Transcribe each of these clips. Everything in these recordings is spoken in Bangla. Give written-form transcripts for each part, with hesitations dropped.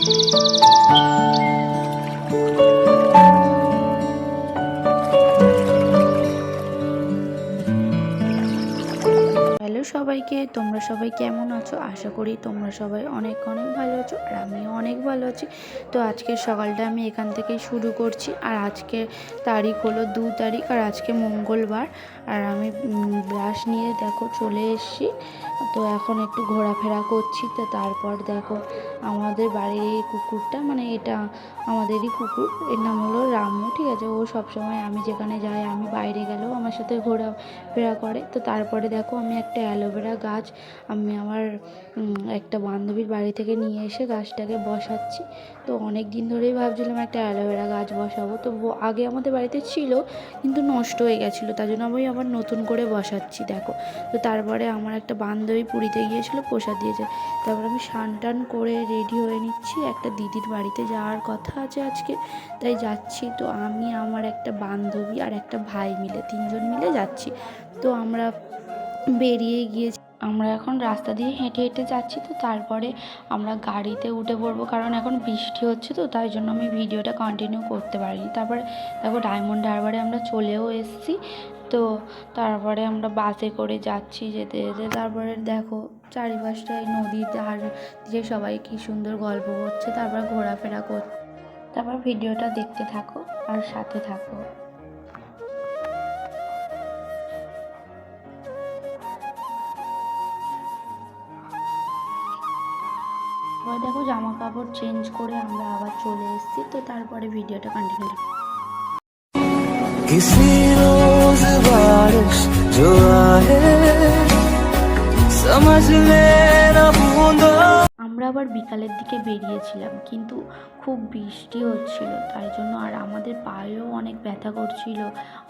হ্যালো সবাইকে, তোমরা সবাই কেমন আছো? আশা করি তোমরা সবাই অনেক অনেক ভালো আছো, আর আমিও অনেক ভালো আছি। তো আজকের সকালটা আমি এখান থেকেই শুরু করছি। আর আজকে তারিখ হলো 2 তারিখ, আর আজকে মঙ্গলবার। আর আমি ব্রাশ নিয়ে দেখো চলে এসেছি। তো এখন একটু ঘোরাফেরা করছি। তো তারপর দেখো আমাদের বাড়ির এই কুকুরটা, মানে এটা আমাদেরই কুকুর, এর নাম হলো রামু, ঠিক আছে। ও সবসময় আমি যেখানে যাই, আমি বাইরে গেলেও আমার সাথে ঘোরাফেরা করে। তো তারপরে দেখো আমি একটা অ্যালোভেরা গাছ আমি আমার একটা বান্ধবীর বাড়ি থেকে নিয়ে এসে গাছটাকে বসাচ্ছি। তো অনেক দিন ধরেই ভাবছিলাম একটা অ্যালোভেরা গাছ বসাবো। তো আগে আমাদের বাড়িতে ছিল, কিন্তু নষ্ট হয়ে গেছিলো, তার জন্য আমি আবার নতুন করে বসাচ্ছি দেখো। তো তারপরে আমার একটা বান্ধবী পুরীতে গিয়েছিলো, প্রসাদ দিয়েছে। তারপর আমি স্নান টান করে রেডি হয়ে নিচ্ছি, একটা দিদির বাড়িতে যাওয়ার কথা আছে আজকে, তাই যাচ্ছি। তো আমি, আমার একটা বান্ধবী আর একটা ভাই মিলে, 3 জন মিলে যাচ্ছি। তো আমরা বেরিয়ে গিয়েছি, আমরা এখন রাস্তা দিয়ে হেঁটে হেঁটে যাচ্ছি। তো তারপরে আমরা গাড়িতে উঠে পড়বো, কারণ এখন বৃষ্টি হচ্ছে, তো তাই জন্য আমি ভিডিওটা কন্টিনিউ করতে পারিনি। তারপরে দেখো ডায়মন্ড হারবারে আমরা চলেও এসেছি। তো তারপরে আমরা বাসে করে যাচ্ছি, যেতে যেতে তারপরে দেখো চারিপাশটায় নদীর ধার দিয়ে সবাই কী সুন্দর গল্প করছে, তারপর ঘোরাফেরা করছে। তারপর ভিডিওটা দেখতে থাকো আর সাথে থাকো। এবার দেখো জামা কাপড় চেঞ্জ করে আমরা আবার চলে এসেছি। তো তারপরে ভিডিওটা কন্টিনিউ। किसी रोज बारिश जो आए समझ लेना बूंदों। আমরা আবার বিকালের দিকে বেরিয়েছিলাম, কিন্তু খুব বৃষ্টি হচ্ছিল, তাই জন্য আর আমাদের পায়েও অনেক ব্যথা করছিল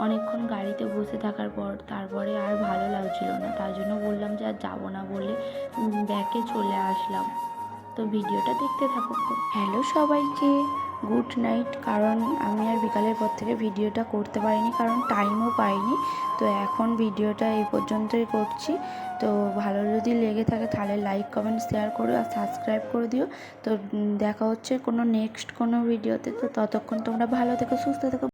অনেকক্ষণ গাড়িতে বসে থাকার পর। তারপরে আর ভালো লাগছিল না, তাই জন্য বললাম যে আর যাবো না বলে ব্যাকে চলে আসলাম। তো ভিডিওটা দেখতে থাকো। হ্যালো সবাইকে, গুড নাইট। কারণ আমি আর বিকালের পর থেকে ভিডিওটা করতে পারিনি, কারণ টাইমও পাইনি। তো এখন ভিডিওটা এই পর্যন্তই করছি। তো ভালো যদি লেগে থাকে তাহলে লাইক, কমেন্ট, শেয়ার করো আর সাবস্ক্রাইব করে দিও। তো দেখা হচ্ছে কোনো নেক্সট কোনো ভিডিওতে। তো ততক্ষণ তোমরা ভালো থেকো, সুস্থ থেকো।